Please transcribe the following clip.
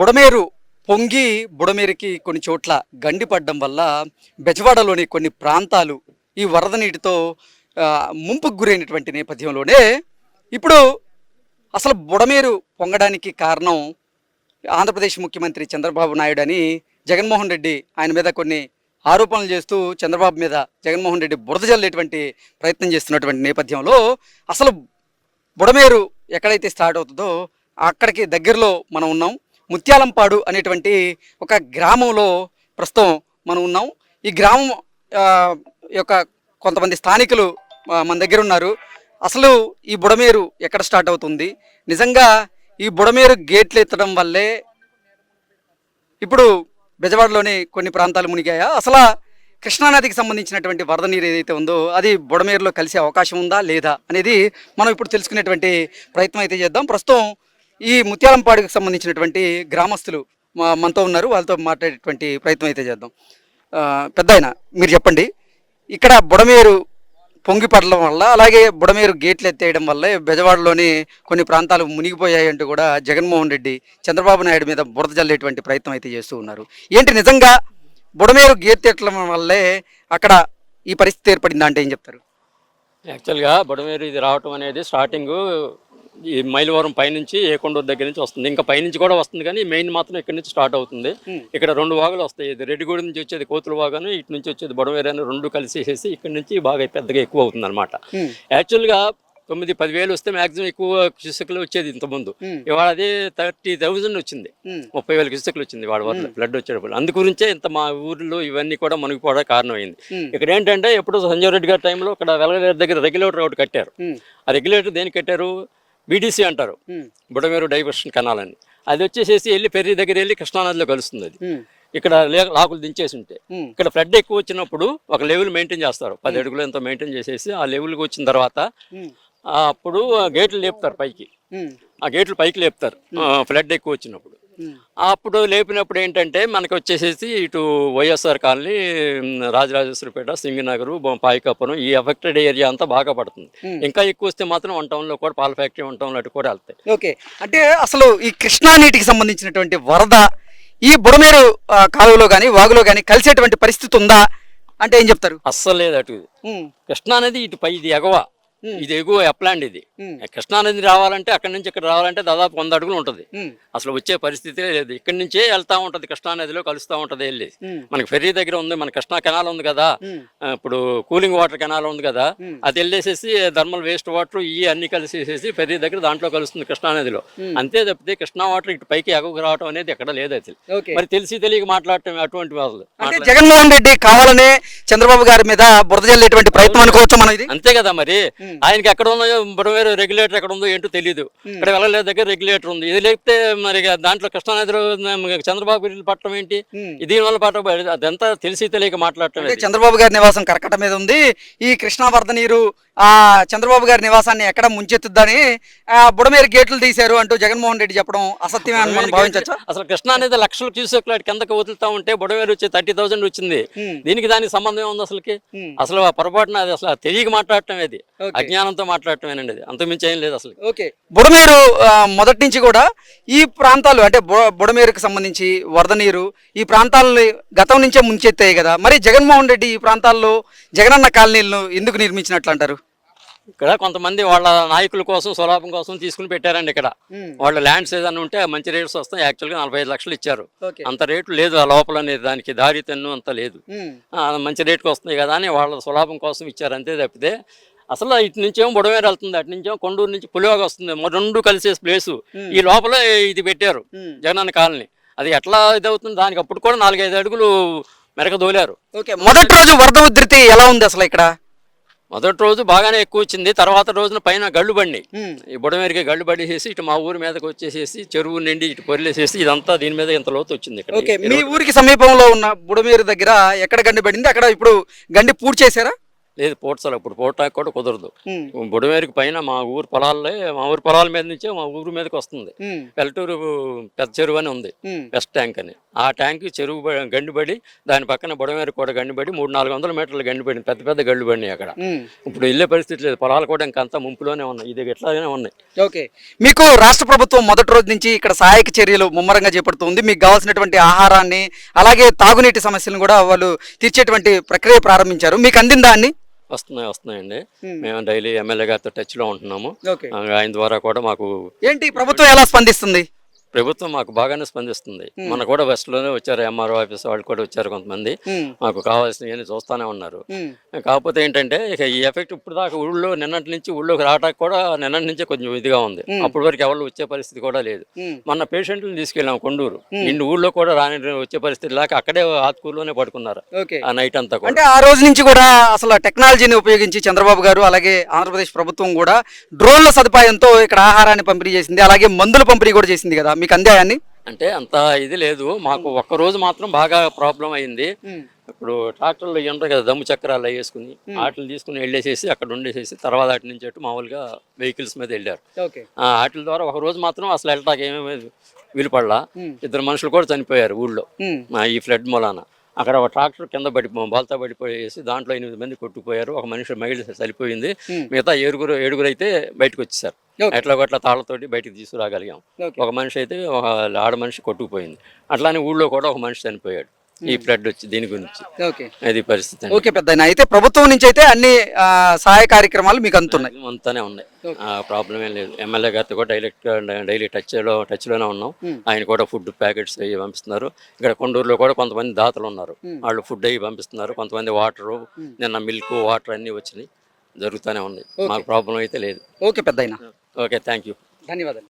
బుడమేరు పొంగి బుడమేరుకి కొన్ని చోట్ల గండి పడడం వల్ల బెజవాడలోని కొన్ని ప్రాంతాలు ఈ వరద నీటితో ముంపుకు గురైనటువంటి నేపథ్యంలోనే ఇప్పుడు అసలు బుడమేరు పొంగడానికి కారణం ఆంధ్రప్రదేశ్ ముఖ్యమంత్రి చంద్రబాబు నాయుడు అని జగన్మోహన్ రెడ్డి ఆయన మీద కొన్ని ఆరోపణలు చేస్తూ చంద్రబాబు మీద జగన్మోహన్ రెడ్డి బురద జల్లేటువంటి ప్రయత్నం చేస్తున్నటువంటి నేపథ్యంలో అసలు బుడమేరు ఎక్కడైతే స్టార్ట్ అవుతుందో అక్కడికి దగ్గరలో మనం ఉన్నాం. ముత్యాలంపాడు అనేటువంటి ఒక గ్రామంలో ప్రస్తుతం మనం ఉన్నాం. ఈ గ్రామం యొక్క కొంతమంది స్థానికులు మన దగ్గర ఉన్నారు. అసలు ఈ బుడమేరు ఎక్కడ స్టార్ట్ అవుతుంది, నిజంగా ఈ బుడమేరు గేట్లు ఎత్తడం వల్లే ఇప్పుడు బెజవాడలోని కొన్ని ప్రాంతాలు మునిగాయా, అసలు కృష్ణానదికి సంబంధించినటువంటి వరద నీరు ఏదైతే ఉందో అది బుడమేరులో కలిసే అవకాశం ఉందా లేదా అనేది మనం ఇప్పుడు తెలుసుకునేటువంటి ప్రయత్నం అయితే చేద్దాం. ప్రస్తుతం ఈ ముత్యాలంపాడుకి సంబంధించినటువంటి గ్రామస్తులు మనతో ఉన్నారు, వాళ్ళతో మాట్లాడేటువంటి ప్రయత్నం అయితే చేద్దాం. పెద్దాయన మీరు చెప్పండి, ఇక్కడ బుడమేరు పొంగి పడడం వల్ల అలాగే బుడమేరు గేట్లు ఎత్తేయడం వల్ల బెజవాడలోని కొన్ని ప్రాంతాలు మునిగిపోయాయంటూ కూడా జగన్మోహన్ రెడ్డి చంద్రబాబు నాయుడు మీద బురద జల్లేటువంటి ప్రయత్నం అయితే చేస్తూ ఉన్నారు. ఏంటి నిజంగా బుడమేరు గేట్ ఎత్తడం వల్లే అక్కడ ఈ పరిస్థితి ఏర్పడిందా అంటే ఏం చెప్తారు? యాక్చువల్గా బుడమేరు ఇది రావటం అనేది స్టార్టింగ్ ఈ మైలవరం పైనుంచి ఏకొండూరు దగ్గర నుంచి వస్తుంది, ఇంకా పైనుంచి కూడా వస్తుంది, కానీ మెయిన్ మాత్రం ఇక్కడ నుంచి స్టార్ట్ అవుతుంది. ఇక్కడ రెండు వాగులు వస్తాయి, ఇది రెడ్డిగూడి నుంచి వచ్చేది కోతుల వాగాను, ఇటు నుంచి వచ్చేది బుడమేరు అని రెండు కలిసేసి ఇక్కడ నుంచి బాగా పెద్దగా ఎక్కువ అవుతుంది అనమాట. యాక్చువల్గా 9-10 వేలు వస్తే మాక్సిమం ఎక్కువ క్యూసెక్లు వచ్చేది ఇంతకుముందు. ఇవాళ అదే 30,000 వచ్చింది, 30,000 క్యూసెక్లు వచ్చింది వాడి వల్ల బ్లడ్ వచ్చేటప్పుడు. అందు గురించే ఇంత మా ఊర్లో ఇవన్నీ కూడా మునిగిపోవడం కారణమైంది. ఇక్కడ ఏంటంటే ఎప్పుడు సంజయ్ రెడ్డి గారి టైంలో ఇక్కడ వెలగలేరు దగ్గర రెగ్యులేటర్ ఒకటి కట్టారు. ఆ రెగ్యులేటర్ దేనికి కట్టారు, బీడీసీ అంటారు, బుడమేరు డైవర్షన్ కెనాల్ అని. అది వచ్చేసేసి వెళ్ళి పెర్రీ దగ్గర వెళ్ళి కృష్ణానదిలో కలుస్తుంది. అది ఇక్కడ లాకులు దించేసి ఉంటే ఇక్కడ ఫ్లడ్ ఎక్కువ వచ్చినప్పుడు ఒక లెవెల్ మెయింటైన్ చేస్తారు, 10 అడుగులు ఎంతో మెయింటైన్ చేసేసి ఆ లెవెల్కి వచ్చిన తర్వాత అప్పుడు గేట్లు లేపుతారు పైకి, ఆ గేట్లు పైకి లేపుతారు ఫ్లడ్ ఎక్కువ వచ్చినప్పుడు. అప్పుడు లేపినప్పుడు ఏంటంటే మనకి వచ్చేసేసి ఇటు వైఎస్ఆర్ కాలనీ, రాజరాజేశ్వరిపేట, సింగనగర్, పాయికాపురం ఈ ఎఫెక్టెడ్ ఏరియా అంతా బాగా పడుతుంది. ఇంకా ఎక్కువ వస్తే మాత్రం 1 టౌన్లో కూడా పాల ఫ్యాక్టరీ 1 టౌన్లో అటు కూడా వెళ్తాయి. ఓకే, అంటే అసలు ఈ కృష్ణా నీటికి సంబంధించినటువంటి వరద ఈ బుడమేరు కాలువలో కానీ వాగులో కానీ కలిసేటువంటి పరిస్థితి ఉందా అంటే ఏం చెప్తారు? అస్సలు లేదు. అటు కృష్ణా అనేది ఇటు పై ఇది ఎగవ, ఇది ఎగువ ఎప్లాండ్. ఇది కృష్ణానది రావాలంటే అక్కడి నుంచి ఇక్కడ రావాలంటే దాదాపు 100 అడుగులు ఉంటుంది. అసలు వచ్చే పరిస్థితి లేదు. ఇక్కడి నుంచే వెళ్తా ఉంటది, కృష్ణానదిలో కలుస్తూ ఉంటది వెళ్ళి. మనకి ఫెర్రీ దగ్గర ఉంది, మన కృష్ణా కెనాల్ ఉంది కదా, ఇప్పుడు కూలింగ్ వాటర్ కెనాల్ ఉంది కదా, అది వెళ్ళేసేసి థర్మల్ వేస్ట్ వాటర్ ఇవి అన్ని కలిసేసేసి ఫెర్రీ దగ్గర దాంట్లో కలుస్తుంది కృష్ణానదిలో. అంతే తప్పితే కృష్ణా వాటర్ ఇటు పైకి ఎగకు రావడం అనేది ఎక్కడ లేదు. అది మరి తెలిసి తెలియక మాట్లాడటం అటువంటి వాళ్ళు. జగన్మోహన్ రెడ్డి కావాలనే చంద్రబాబు గారి మీద బురద జల్లేటువంటి ప్రయత్నం అనుకోవచ్చు మనం ఇది. అంతే కదా, మరి ఆయనకి ఎక్కడ ఉందో బుడమేరు రెగ్యులేటర్ ఎక్కడ ఉందో ఏంటో తెలియదు. ఇక్కడ వెళ్ళలేదు దగ్గర రెగ్యులేటర్ ఉంది, ఇది లేకపోతే మరి దాంట్లో కృష్ణానదిలో చంద్రబాబు గారి పట్టడం ఏంటి, దీనివల్ల పట్టడం అదంతా తెలిసి తెలియక మాట్లాడటం. చంద్రబాబు గారి నివాసం కరకట మీద ఉంది, ఈ కృష్ణా వరద నీరు ఆ చంద్రబాబు గారి నివాసాన్ని ఎక్కడ ముంచెత్తుద్దని బుడమేరు గేట్లు తీశారు అంటూ జగన్మోహన్ రెడ్డి చెప్పడం అసత్యమే అని మనం భావించవచ్చు. అసలు కృష్ణానది లక్షల క్యూసెక్లు కిందకి వదులుతా ఉంటే బుడమేరు వచ్చి 30,000 వచ్చింది. దానికి సంబంధం ఉంది అసలుకి? అసలు పొరపాటున అది అసలు తెలియక మాట్లాడటం, అది అజ్ఞానంతో మాట్లాడటమేనండి, అది అంతకుమించి ఏం లేదు అసలు. ఓకే, బుడమేరు మొదటి నుంచి కూడా ఈ ప్రాంతాలు అంటే బుడమేరుకు సంబంధించి వరద నీరు ఈ ప్రాంతాలని గతం నుంచే ముంచెత్తాయి కదా, మరి జగన్మోహన్ రెడ్డి ఈ ప్రాంతాల్లో జగనన్న కాలనీలను ఎందుకు నిర్మించినట్లు అంటారు? ఇక్కడ కొంతమంది వాళ్ళ నాయకుల కోసం స్వలాభం కోసం తీసుకుని పెట్టారండి. ఇక్కడ వాళ్ళ ల్యాండ్స్ ఏదైనా ఉంటే మంచి రేట్స్ వస్తాయి. యాక్చువల్గా 45 లక్షలు ఇచ్చారు, అంత రేటు లేదు ఆ లోపల అనేది, దానికి దారి తెన్ను అంత లేదు, మంచి రేటుకి వస్తుంది కదా అని వాళ్ళ స్వలాభం కోసం ఇచ్చారు, అంతే తప్పితే అసలు ఇటు నుంచేమో బుడమేరు వెళ్తుంది, అటు నుంచేమో కొండూరు నుంచి పులివాగ వస్తుంది, రెండు కలిసే ప్లేసు ఈ లోపల ఇది పెట్టారు జగనన్న కాలనీ. అది ఎట్లా ఇది అవుతుంది, దానికి అప్పుడు కూడా 4-5 అడుగులు మెరక దోలారు. ఓకే, మొదటి రోజు వరద ఉధృతి ఎలా ఉంది అసలు ఇక్కడ? మొదటి రోజు బాగానే ఎక్కువ వచ్చింది, తర్వాత రోజున పైన గళ్ళు బండి, ఈ బుడమేరుకి గళ్ళు పడేసేసి ఇటు మా ఊరి మీదకి వచ్చేసేసి చెరువు నిండి ఇటు పొరిలేసేసి ఇదంతా దీని మీద ఇంత లోతు వచ్చింది. ఓకే, మీ ఊరికి సమీపంలో ఉన్న బుడమేరు దగ్గర ఎక్కడ గండి పడింది, అక్కడ ఇప్పుడు గండి పూర్తి చేశారా? లేదు, పోడ్చాలి, ఇప్పుడు పోవటానికి కూడా కుదరదు. బుడమేరుకి పైన మా ఊరు పొలాలే, మా ఊరు పొలాల మీద నుంచే మా ఊరి మీదకి వస్తుంది. పెల్లటూరు పెద్ద చెరువు అని ఉంది, వెస్ట్ ట్యాంక్ అని, ఆ ట్యాంక్ చెరువు గండిపడి దాని పక్కన బుడమేరు కూడా గండిపడి 300-400 మీటర్లు గండిపడింది, పెద్ద పెద్ద గళ్ళు పడినాయి అక్కడ. ఇప్పుడు వెళ్ళే పరిస్థితి లేదు, పొలాలు కూడా ఇంకంతా ముంపులోనే ఉన్నాయి, ఇది ఎట్లాగానే ఉన్నాయి. ఓకే, మీకు రాష్ట్ర ప్రభుత్వం మొదటి రోజు నుంచి ఇక్కడ సహాయక చర్యలు ముమ్మరంగా చేపడుతుంది. మీకు కావాల్సినటువంటి ఆహారాన్ని అలాగే తాగునీటి సమస్యలను కూడా వాళ్ళు తీర్చేటువంటి ప్రక్రియ ప్రారంభించారు. మీకు అందిందా అన్ని? వస్తున్నాయండి. మేము డైలీ ఎమ్మెల్యే గారితో టచ్లో ఉంటున్నాము. ఓకే, ఆయన ద్వారా కూడా మాకు ఏంటి ప్రభుత్వం ఎలా స్పందిస్తుంది? ప్రభుత్వం మాకు బాగానే స్పందిస్తుంది. మన కూడా వెస్ట్లోనే వచ్చారు, ఎంఆర్ఓ ఆఫీస్ వాళ్ళు కూడా వచ్చారు కొంతమంది, మాకు కావాల్సినవన్నీ చూస్తూనే ఉన్నారు. కాకపోతే ఏంటంటే ఇక ఈ ఎఫెక్ట్ ఇప్పుడు దాకా ఊళ్ళో నిన్నటి నుంచి ఊళ్ళోకి రావడానికి కూడా నిన్నటి నుంచే కొంచెం ఇదిగా ఉంది. అప్పటి వరకు ఎవరు వచ్చే పరిస్థితి కూడా లేదు. మొన్న పేషెంట్లను తీసుకెళ్ళాము కొండూరు, నిన్ను ఊళ్ళో కూడా వచ్చే పరిస్థితి లేక అక్కడే ఆత్కూరులోనే పడుకున్నారు ఆ నైట్ అంతా కూడా. అంటే ఆ రోజు నుంచి కూడా అసలు టెక్నాలజీని ఉపయోగించి చంద్రబాబు గారు అలాగే ఆంధ్రప్రదేశ్ ప్రభుత్వం కూడా డ్రోన్ల సదుపాయంతో ఇక్కడ ఆహారాన్ని పంపిణీ చేసింది, అలాగే మందుల పంపిణీ కూడా చేసింది కదా, మీకు అందాయని? అంటే అంత ఇది లేదు మాకు. ఒక్క రోజు మాత్రం బాగా ప్రాబ్లం అయింది. ఇప్పుడు ట్రాక్టర్లు ఉంటాయి కదా, దమ్ము చక్రాలు వేసుకుని వాటిని తీసుకుని వెళ్ళేసేసి అక్కడ ఉండేసేసి తర్వాత వాటి నుంచి అటు మామూలుగా వెహికల్స్ మీద వెళ్ళారు. వాటి ద్వారా ఒక రోజు మాత్రం అసలు వెళ్ళటానికి ఏమేమి వీలుపడలా. 2 మనుషులు కూడా చనిపోయారు ఊళ్ళో ఈ ఫ్లడ్ మూలాన. అక్కడ ఒక ట్రాక్టర్ కింద బాల్తా పడిపోయేసి దాంట్లో 8 మంది కొట్టుకుపోయారు. ఒక మహిళ చనిపోయింది, మిగతా 7 అయితే బయటకు వచ్చేసారు. ఎట్లా తాళ్లతోటి బయటకు తీసుకురాగలిగాం. ఒక మనిషి అయితే ఒక ఆడ మనిషి కొట్టుకుపోయింది. అట్లానే ఊళ్ళో కూడా ఒక మనిషి చనిపోయాడు ఈ ఫ్లడ్ వచ్చి దీని గురించి. అది పరిస్థితి. ఓకే పెద్దయినా, అయితే ప్రభుత్వం నుంచి అయితే అన్ని సహాయ కార్యక్రమాలు మీకు అంతానే ఉన్నాయి, ప్రాబ్లం ఏం లేదు. ఎమ్మెల్యే గారితో కూడా డైలీ టచ్లోనే ఉన్నాం. ఆయన కూడా ఫుడ్ ప్యాకెట్స్ అవి పంపిస్తున్నారు. ఇక్కడ కొండూరులో కూడా కొంతమంది దాతలు ఉన్నారు, వాళ్ళు ఫుడ్ అవి పంపిస్తున్నారు. కొంతమంది వాటరు, నిన్న మిల్క్ వాటర్ అన్నీ వచ్చినాయి, జరుగుతూనే ఉన్నాయి. మాకు ప్రాబ్లం అయితే లేదు. ఓకే పెద్దయినా, ఓకే, థ్యాంక్ యూ, ధన్యవాదాలు.